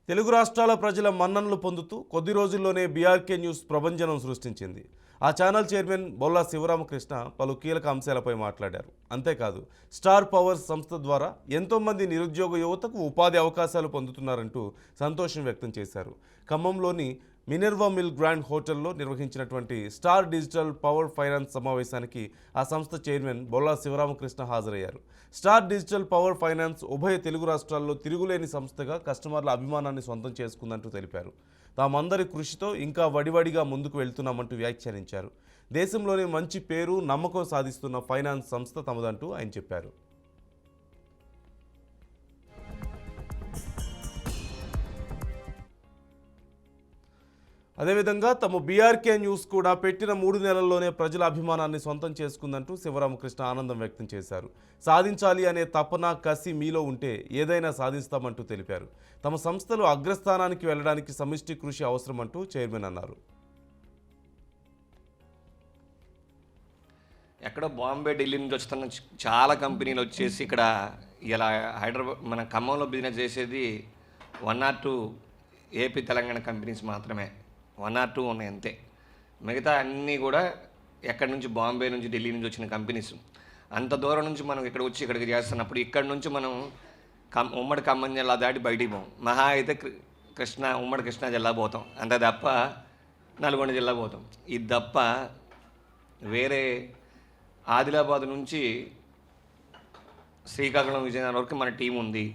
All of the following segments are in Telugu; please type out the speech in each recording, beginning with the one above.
తెలుగు రాష్ట్రాల ప్రజల మన్ననలు పొందుతూ కొద్ది రోజుల్లోనే బీఆర్కే న్యూస్ ప్రభంజనం సృష్టించింది. ఆ ఛానల్ చైర్మన్ బొల్లా శివరామకృష్ణ పలు కీలక అంశాలపై మాట్లాడారు. అంతేకాదు స్టార్ పవర్స్ సంస్థ ద్వారా ఎంతోమంది నిరుద్యోగ యువతకు ఉపాధి అవకాశాలు పొందుతున్నారంటూ సంతోషం వ్యక్తం చేశారు. ఖమ్మంలోని మినర్వా మిల్ గ్రాండ్ హోటల్లో నిర్వహించినటువంటి స్టార్ డిజిటల్ పవర్ ఫైనాన్స్ సమావేశానికి ఆ సంస్థ చైర్మన్ బొల్లా శివరామకృష్ణ హాజరయ్యారు. స్టార్ డిజిటల్ పవర్ ఫైనాన్స్ ఉభయ తెలుగు రాష్ట్రాల్లో తిరుగులేని సంస్థగా కస్టమర్ల అభిమానాన్ని సొంతం చేసుకుందంటూ తెలిపారు. తామందరి కృషితో ఇంకా వడివడిగా ముందుకు వెళ్తున్నామంటూ వ్యాఖ్యానించారు. దేశంలోనే మంచి పేరు నమ్మకం సాధిస్తున్న ఫైనాన్స్ సంస్థ తమదంటూ ఆయన చెప్పారు. అదేవిధంగా తమ బీఆర్కే న్యూస్ కూడా పెట్టిన 3 నెలల్లోనే ప్రజల అభిమానాన్ని సొంతం చేసుకుందంటూ శివరామకృష్ణ ఆనందం వ్యక్తం చేశారు. సాధించాలి అనే తపన కసి మీలో ఉంటే ఏదైనా సాధిస్తామంటూ తెలిపారు. తమ సంస్థలు అగ్రస్థానానికి వెళ్ళడానికి సమిష్టి కృషి అవసరమంటూ చైర్మన్ అన్నారు. ఎక్కడో బాంబే, ఢిల్లీ నుంచి వస్తున్న చాలా కంపెనీలు వచ్చేసి ఇక్కడ ఇలా హైదరాబాద్ మన ఖమ్మంలో బిజినెస్ చేసేది 1 or 2 ఏపీ తెలంగాణ కంపెనీస్ మాత్రమే. 1 or 2 ఉన్నాయి అంతే. మిగతా అన్నీ కూడా ఎక్కడి నుంచి బాంబే నుంచి ఢిల్లీ నుంచి వచ్చిన కంపెనీస్. అంత దూరం నుంచి మనం ఇక్కడ వచ్చి ఇక్కడికి చేస్తున్నప్పుడు ఇక్కడ నుంచి మనం ఉమ్మడి ఖమ్మం జిల్లా దాటి బయటికి పోం. మహా అయితే ఉమ్మడి కృష్ణా జిల్లా పోతాం, అంతే తప్ప నల్గొండ జిల్లా పోతాం. ఇది తప్ప వేరే ఆదిలాబాద్ నుంచి శ్రీకాకుళం, విజయనగరం వరకు మన టీం ఉంది.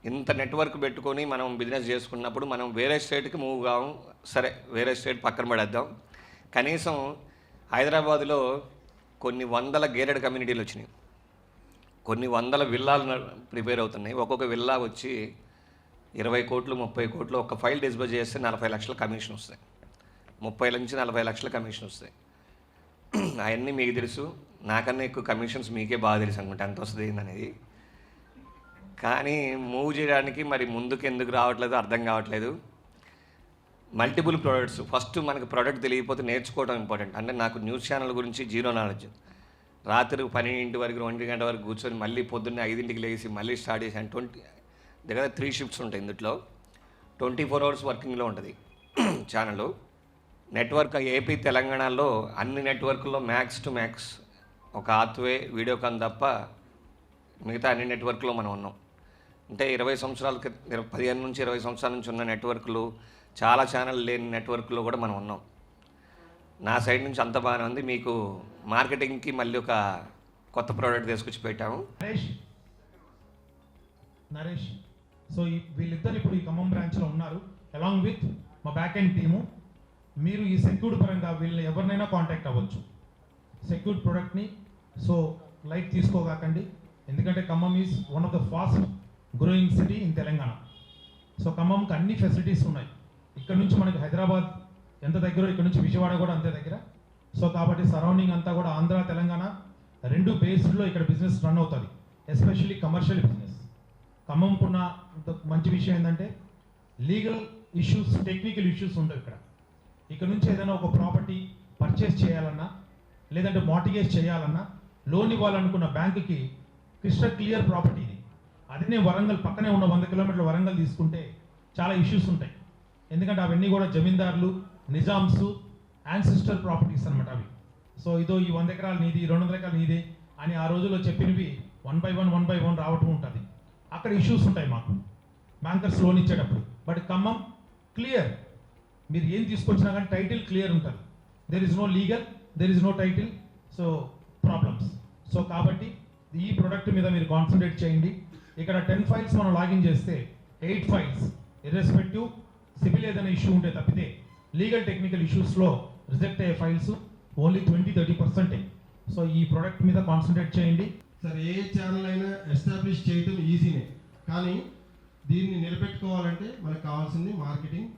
ఇంత నెట్వర్క్ పెట్టుకొని మనం బిజినెస్ చేసుకున్నప్పుడు మనం వేరే స్టేట్కి మూవ్ కావం. సరే, వేరే స్టేట్ పక్కన పడేద్దాం. కనీసం హైదరాబాదులో కొన్ని వందల గేటెడ్ కమ్యూనిటీలు వచ్చినాయి, కొన్ని వందల విల్లాలు ప్రిపేర్ అవుతున్నాయి. ఒక్కొక్క విల్లా వచ్చి 20 కోట్లు 30 కోట్లు. ఒక ఫైల్ డిస్బర్స్ చేస్తే 40 లక్షల కమిషన్ వస్తాయి. 30 నుంచి 40 లక్షల కమిషన్ వస్తాయి. అవన్నీ మీకు తెలుసు, నాకన్నా ఎక్కువ కమిషన్స్ మీకే బాగా తెలుసు అనుకుంటే ఎంత వస్తుంది అనేది. కానీ మూవ్ చేయడానికి మరి ముందుకు ఎందుకు రావట్లేదు అర్థం కావట్లేదు. Multiple products. ఫస్ట్ మనకు ప్రోడక్ట్ తెలియకపోతే నేర్చుకోవడం ఇంపార్టెంట్. అంటే నాకు న్యూస్ ఛానల్ గురించి జీరో నాలెడ్జ్. రాత్రి 12 వరకు 1 గంట వరకు కూర్చొని మళ్ళీ పొద్దున్నే 5ంటికి లేచి మళ్ళీ స్టార్ట్ చేశాను. దగ్గర 3 షిఫ్ట్స్ ఉంటాయి. ఇందులో 24 hours వర్కింగ్లో ఉంటుంది ఛానల్. నెట్వర్క్ ఏపీ తెలంగాణలో అన్ని నెట్వర్క్లో మ్యాక్స్ టు మ్యాక్స్ ఒక ఆత్వే, వీడియోకాన్ తప్ప మిగతా అన్ని నెట్వర్క్లో మనం ఉన్నాం. అంటే 15 నుంచి 20 సంవత్సరాల నుంచి ఉన్న నెట్వర్క్లు, చాలా ఛానల్ లేని నెట్వర్క్లో కూడా మనం ఉన్నాం. నా సైడ్ నుంచి అంత బాగానే ఉంది. మీకు మార్కెటింగ్కి మళ్ళీ ఒక కొత్త ప్రోడక్ట్ తీసుకొచ్చి పెట్టాము. నరేష్. సో వీళ్ళిద్దరు ఇప్పుడు ఈ ఖమ్మం బ్రాంచ్లో ఉన్నారు, అలాంగ్ విత్ మా బ్యాక్ ఎండ్ టీము. మీరు ఈ సెక్యూర్డ్ పరంగా వీళ్ళని ఎవరినైనా కాంటాక్ట్ అవ్వచ్చు, సెక్యూర్డ్ ప్రోడక్ట్ని. సో లైట్ తీసుకోగాకండి, ఎందుకంటే Khammam is one of the fast growing city in Telangana. So ఖమ్మంకి అన్ని ఫెసిలిటీస్ ఉన్నాయి. ఇక్కడ నుంచి మనకి హైదరాబాద్ ఎంత దగ్గర, ఇక్కడ నుంచి విజయవాడ కూడా అంతే దగ్గర. సో కాబట్టి సరౌండింగ్ అంతా కూడా ఆంధ్ర తెలంగాణ 2 బేస్డ్లో ఇక్కడ బిజినెస్ రన్ అవుతుంది, ఎస్పెషల్లీ కమర్షియల్ బిజినెస్. ఖమ్మంకున్న మంచి విషయం ఏంటంటే లీగల్ ఇష్యూస్, టెక్నికల్ ఇష్యూస్ ఉండవు ఇక్కడ. ఇక్కడ నుంచి ఏదైనా ఒక ప్రాపర్టీ పర్చేస్ చేయాలన్నా, లేదంటే మార్టిగేజ్ చేయాలన్నా, లోన్ ఇవ్వాలనుకున్న బ్యాంకుకి క్రిస్టల్ క్లియర్ ప్రాపర్టీ ఇది. అదే వరంగల్ పక్కనే ఉన్న 100 కిలోమీటర్ల వరంగల్ తీసుకుంటే చాలా ఇష్యూస్ ఉంటాయి. ఎందుకంటే అవన్నీ కూడా జమీందారులు, నిజామ్స్, యాన్సిస్టర్ ప్రాపర్టీస్ అనమాట అవి. సో ఇదో ఈ 100 ఎకరాలు నీది, 200 ఎకరాలు నీది అని ఆ రోజుల్లో చెప్పినవి 1 by 1 రావటం ఉంటుంది. అక్కడ ఇష్యూస్ ఉంటాయి మాకు బ్యాంకర్స్ లోన్ ఇచ్చేటప్పుడు. బట్ ఖమ్మం క్లియర్, మీరు ఏం తీసుకొచ్చినా కానీ టైటిల్ క్లియర్ ఉంటుంది. There is no legal, there is no title, so problems. So కాబట్టి ఈ ప్రోడక్ట్ మీద మీరు కాన్సన్ట్రేట్ చేయండి. ఇక్కడ 10 ఫైల్స్ మనం లాగిన్ చేస్తే 8 ఫైల్స్ ఇర్రెస్పెక్టివ్ సివిల్ ఏదైనా ఇష్యూ ఉంటే తప్పితే లీగల్ టెక్నికల్ ఇష్యూస్లో రిజెక్ట్ అయ్యే ఫైల్స్ ఓన్లీ 20-30%. సో ఈ ప్రోడక్ట్ మీద కాన్సన్ట్రేట్ చేయండి. సార్, ఏ ఛానల్ అయినా ఎస్టాబ్లిష్ చేయటం ఈజీనే, కానీ దీన్ని నిలబెట్టుకోవాలంటే మనకు కావాల్సింది మార్కెటింగ్,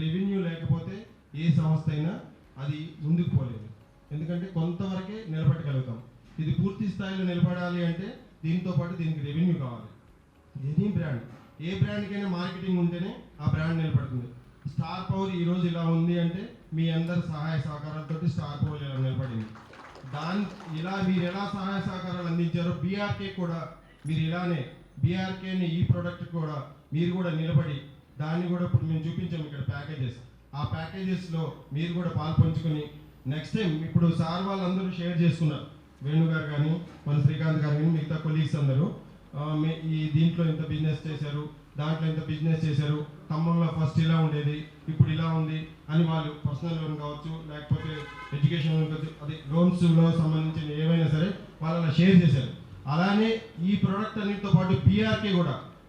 రెవెన్యూ లేకపోతే ఏ సంస్థ అయినా అది ముందుకు పోలేదు. ఎందుకంటే కొంతవరకే నిలబెట్టగలుగుతాం. ఇది పూర్తి స్థాయిలో నిలబడాలి అంటే దీంతో పాటు దీనికి రెవెన్యూ కావాలి. ఎనీ బ్రాండ్, ఏ బ్రాండ్కైనా మార్కెటింగ్ ఉంటేనే ఆ బ్రాండ్ నిలబడుతుంది. స్టార్ పవర్ ఈరోజు ఇలా ఉంది అంటే మీ అందరి సహాయ సహకారాలతో స్టార్ పవర్ ఇలా నిలబడింది. మీరు ఎలా సహాయ సహకారాలు అందించారో బీఆర్కే కూడా మీరు ఇలానే బీఆర్కేని ఈ ప్రోడక్ట్ కూడా మీరు కూడా నిలబడి దాన్ని కూడా ఇప్పుడు మేము చూపించాము ఇక్కడ ప్యాకేజెస్, ఆ ప్యాకేజెస్లో మీరు కూడా పాలు పంచుకొని నెక్స్ట్ టైం ఇప్పుడు సార్ వాళ్ళందరూ షేర్ చేసుకున్నారు, వేణు గారు కానీ మన శ్రీకాంత్ గారు కానీ మిగతా కొలీగ్స్ అందరూ ఈ దీంట్లో ఇంత బిజినెస్ చేశారు, దాంట్లో ఇంత బిజినెస్ చేశారు, ఖమ్మంలో ఫస్ట్ ఇలా ఉండేది ఇప్పుడు ఇలా ఉంది అని వాళ్ళు పర్సనల్ లోన్ కావచ్చు లేకపోతే ఎడ్యుకేషన్ లోన్ కావచ్చు, అదే లోన్స్లో సంబంధించిన ఏవైనా సరే వాళ్ళు అలా షేర్ చేశారు. అలానే ఈ ప్రోడక్ట్ అన్నిటితో పాటు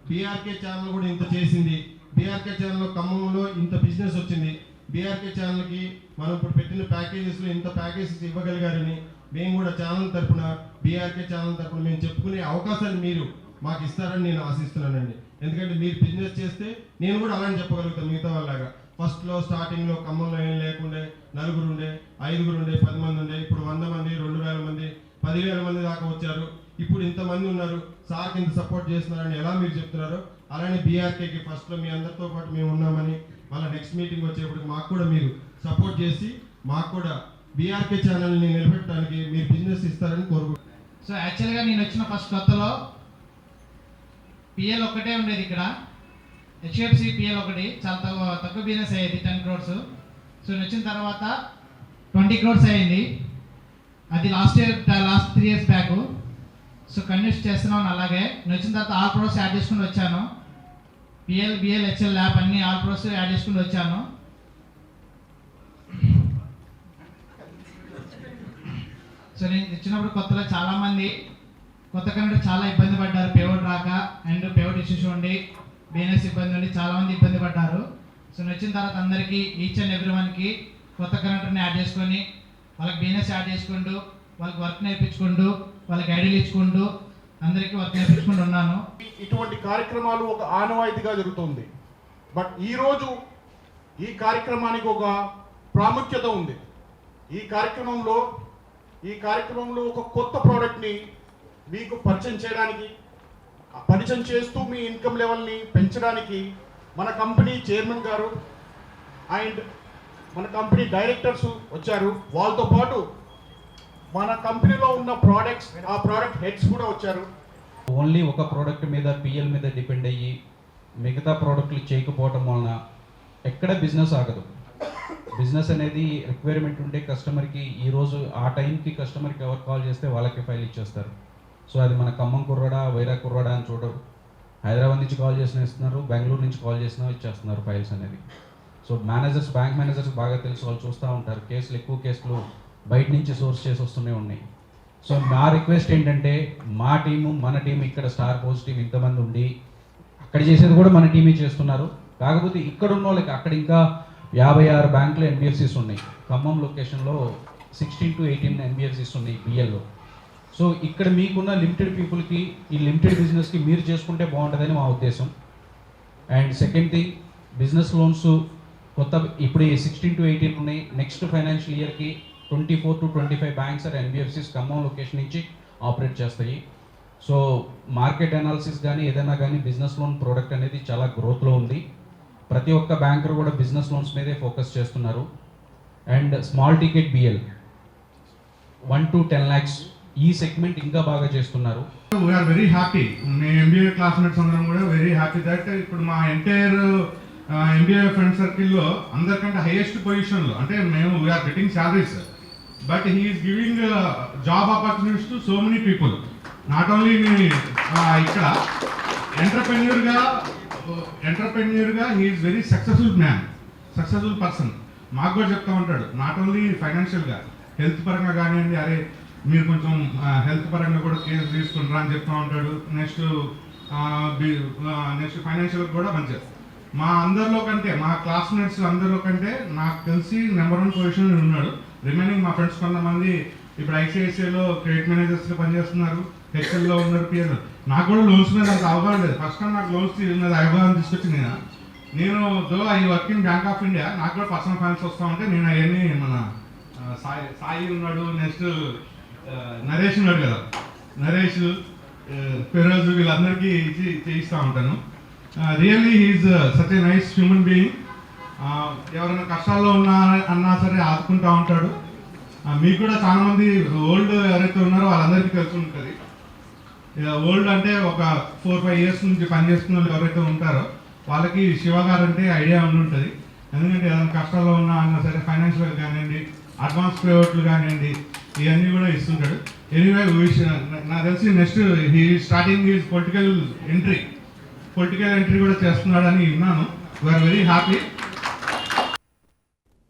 బీఆర్కే ఛానల్ కూడా ఇంత చేసింది, బీఆర్కే ఛానల్లో ఖమ్మంలో ఇంత బిజినెస్ వచ్చింది, బీఆర్కే ఛానల్కి మనం ఇప్పుడు పెట్టిన ప్యాకేజెస్లో ఇంత ప్యాకేజెస్ ఇవ్వగలిగారని మేము కూడా ఛానల్ తరఫున బీఆర్కే ఛానల్ తరఫున మేము చెప్పుకునే అవకాశాన్ని మీరు మాకు ఇస్తారని నేను ఆశిస్తున్నానండి. ఎందుకంటే మీరు బిజినెస్ చేస్తే నేను కూడా అలానే చెప్పగలుగుతాను మిగతా వాళ్ళలాగా. ఫస్ట్లో స్టార్టింగ్లో ఖమ్మంలో ఏం లేకుండే, 4 ఉండే, 5 ఉండే, 10 మంది ఉండే, ఇప్పుడు 100 మంది, 2000 మంది, 10,000 మంది దాకా వచ్చారు, ఇప్పుడు ఇంతమంది ఉన్నారు, సార్కి ఇంత సపోర్ట్ చేస్తున్నారని ఎలా మీరు చెప్తున్నారో అలానే బీఆర్కేకి ఫస్ట్లో మీ అందరితో పాటు మేము ఉన్నామని మళ్ళీ నెక్స్ట్ మీటింగ్ వచ్చేప్పటికి మాకు కూడా మీరు సపోర్ట్ చేసి మాకు కూడా బీఆర్కే ఛానల్ని నిలబెట్టడానికి మీరు బిజినెస్ ఇస్తారని కోరుకుంటున్నాను. సో యాక్చువల్గా నేను వచ్చిన ఫస్ట్ కొత్తలో పిఎల్ ఒకటే ఉండేది ఇక్కడ, హెచ్ఎఫ్సి పిఎల్ ఒకటి చాలా తక్కువ బిజినెస్ అయ్యేది 10 crores. సో నేను వచ్చిన తర్వాత 20 crores అయ్యింది, అది last 3 years back. So convince చేస్తున్నాను. అలాగే నేను వచ్చిన తర్వాత ఆల్ ప్రోస్ యాడ్ చేసుకుని వచ్చాను, పిఎల్ బిఎల్ హెచ్ఎల్ ల్యాబ్ అన్ని ఆల్ ప్రోస్ యాడ్ చేసుకుని వచ్చాను. సో నేను ఇచ్చినప్పుడు కొత్తలో చాలామంది కొత్త కంటే చాలా ఇబ్బంది పడ్డారు, పేమెంట్ రాక అండ్ పేమెంట్ ఇష్యూస్ ఉండి బిజినెస్ ఇబ్బంది ఉండి చాలామంది ఇబ్బంది పడ్డారు. సో నేను వచ్చిన తర్వాత అందరికీ ఈచ్ అండ్ ఎవ్రీ వన్కి కొత్త కరెంటర్ని యాడ్ చేసుకొని వాళ్ళకి బిజినెస్ యాడ్ చేసుకుంటూ వాళ్ళకి వర్క్ నేర్పించుకుంటూ వాళ్ళకి ఐడియాలు ఇచ్చుకుంటూ అందరికీ వర్క్ నేర్పించుకుంటూ ఉన్నాను. ఇటువంటి కార్యక్రమాలు ఒక ఆనవాయితీగా జరుగుతుంది. బట్ ఈరోజు ఈ కార్యక్రమానికి ఒక ప్రాముఖ్యత ఉంది. ఈ కార్యక్రమంలో ఒక కొత్త ప్రోడక్ట్ని మీకు పరిచయం చేస్తూ మీ ఇన్కమ్ లెవెల్ని పెంచడానికి మన కంపెనీ చైర్మన్ గారు అండ్ మన కంపెనీ డైరెక్టర్స్ వచ్చారు. వాళ్ళతో పాటు మన కంపెనీలో ఉన్న ప్రోడక్ట్స్, ఆ ప్రోడక్ట్ హెడ్స్ కూడా వచ్చారు. ఓన్లీ ఒక ప్రోడక్ట్ మీద పిఎల్ మీద డిపెండ్ అయ్యి మిగతా ప్రోడక్ట్లు చేయకపోవటం వలన ఎక్కడ బిజినెస్ ఆగదు. బిజినెస్ అనేది రిక్వైర్మెంట్ ఉంటే కస్టమర్కి ఈరోజు ఆ టైంకి కస్టమర్కి ఎవరు కాల్ చేస్తే వాళ్ళకి ఫైల్ ఇచ్చేస్తారు. సో అది మన ఖమ్మం కుర్రాడా వైరా కుర్రాడా అని చూడరు, హైదరాబాద్ నుంచి కాల్ చేసినా ఇస్తున్నారు, బెంగళూరు నుంచి కాల్ చేసినా ఇచ్చేస్తున్నారు ఫైల్స్ అనేది. సో మేనేజర్స్, బ్యాంక్ మేనేజర్స్ బాగా తెలుసు, వాళ్ళు చూస్తూ ఉంటారు. ఎక్కువ కేసులు బయట నుంచి సోర్స్ చేసి వస్తూనే ఉన్నాయి. సో నా రిక్వెస్ట్ ఏంటంటే మా టీము, మన టీం ఇక్కడ స్టార్ పోస్ట్ టీం ఇంతమంది ఉండి అక్కడ చేసేది కూడా మన టీమే చేస్తున్నారు. కాకపోతే ఇక్కడ ఉన్న వాళ్ళకి అక్కడ ఇంకా 56 బ్యాంకులు ఎన్బిఎఫ్సిస్ ఉన్నాయి. ఖమ్మం లొకేషన్లో 16 to 18 ఎన్బిఎఫ్సిస్ ఉన్నాయి బిఎల్లో. సో ఇక్కడ మీకున్న లిమిటెడ్ పీపుల్కి ఈ లిమిటెడ్ బిజినెస్కి మీరు చేసుకుంటే బాగుంటుందని మా ఉద్దేశం. And second thing, business loans కొత్త ఇప్పుడు 16 to 18 ఉన్నాయి. నెక్స్ట్ ఫైనాన్షియల్ ఇయర్కి 24 to 25 banks or NBFCs Khammam location నుంచి ఆపరేట్ చేస్తాయి. సో మార్కెట్ అనాలిసిస్ కానీ ఏదైనా కానీ బిజినెస్ లోన్ ప్రోడక్ట్ అనేది చాలా గ్రోత్లో ఉంది. ప్రతి ఒక్క బ్యాంకర్ కూడా బిజినెస్ లోన్స్ మీదే ఫోకస్ చేస్తున్నారు. And small ticket BL 1 to 10 lakhs ఈ సెగ్మెంట్ ఇంకా బాగా చేస్తున్నారు. వీఆర్ వెరీ హ్యాపీ, మీ ఎంబీఏ క్లాస్మేట్స్ అందరం కూడా వెరీ హ్యాపీ దట్ ఇప్పుడు మా ఎంటైర్ ఎంబీఏ ఫ్రెండ్ సర్కిల్లో అందరికంటే హైయెస్ట్ పొజిషన్లో, అంటే మేము we are getting salaries but he is giving job opportunities to so many people. Not only ఇక్కడ ఎంటర్ప్రెన్యూర్గా హీఈస్ వెరీ సక్సెస్ఫుల్ పర్సన్. మాకు కూడా చెప్తా ఉంటాడు, నాట్ ఓన్లీ ఫైనాన్షియల్గా, హెల్త్ పరంగా కానివ్వండి, అరే మీరు కొంచెం హెల్త్ పరంగా కూడా కేర్ తీసుకుంటారా అని చెప్తూ ఉంటాడు. నెక్స్ట్ ఫైనాన్షియల్ కూడా మంచిగా మా అందరిలో కంటే, మా క్లాస్మేట్స్ అందరిలో కంటే నాకు తెలిసి నెంబర్ 1 పొజిషన్ ఉన్నాడు. రిమైనింగ్ మా ఫ్రెండ్స్ కొంతమంది ఇప్పుడు ఐసిఐసిఐలో క్రెడిట్ మేనేజర్స్గా పనిచేస్తున్నారు, హెచ్ఎల్లో ఉన్నారు, పిఎల్. నాకు కూడా లోన్స్ మీద అంత అవగాహన లేదు. ఫస్ట్ టైం నాకు లోన్స్ మీద అవగాహన తీసుకొచ్చింది నేను though I work in bank of India. నాకు కూడా పర్సనల్ ఫైనాన్స్ వస్తూ ఉంటే నేను అవన్నీ మన సాయి ఉన్నాడు, నెక్స్ట్ నరేష్ ఉన్నాడు కదా, నరేష్, ఫిరోజ్, వీళ్ళందరికీ చేయిస్తూ ఉంటాను. Really he is such a nice human being. ఎవరైనా కష్టాల్లో అన్నా సరే ఆదుకుంటూ ఉంటాడు. మీకు కూడా చాలామంది ఓల్డ్ ఎవరైతే ఉన్నారో వాళ్ళందరికీ తెలిసి ఉంటుంది. ఓల్డ్ అంటే ఒక 4-5 years నుంచి పనిచేస్తున్న వాళ్ళు ఎవరైతే ఉంటారో వాళ్ళకి శివ గారు అంటే ఐడియా ఉండి ఉంటుంది. ఎందుకంటే ఏదైనా కష్టాల్లో ఉన్నా అన్నా సరే ఫైనాన్షియల్గా కానివ్వండి, అడ్వాన్స్ పేమెంట్లు కానివ్వండి, ఇవన్నీ కూడా ఇస్తుంటాడు. ఎనీవే నాకు తెలిసి next he starting is political entry కూడా చేస్తున్నాడని విన్నాను. We are very happy.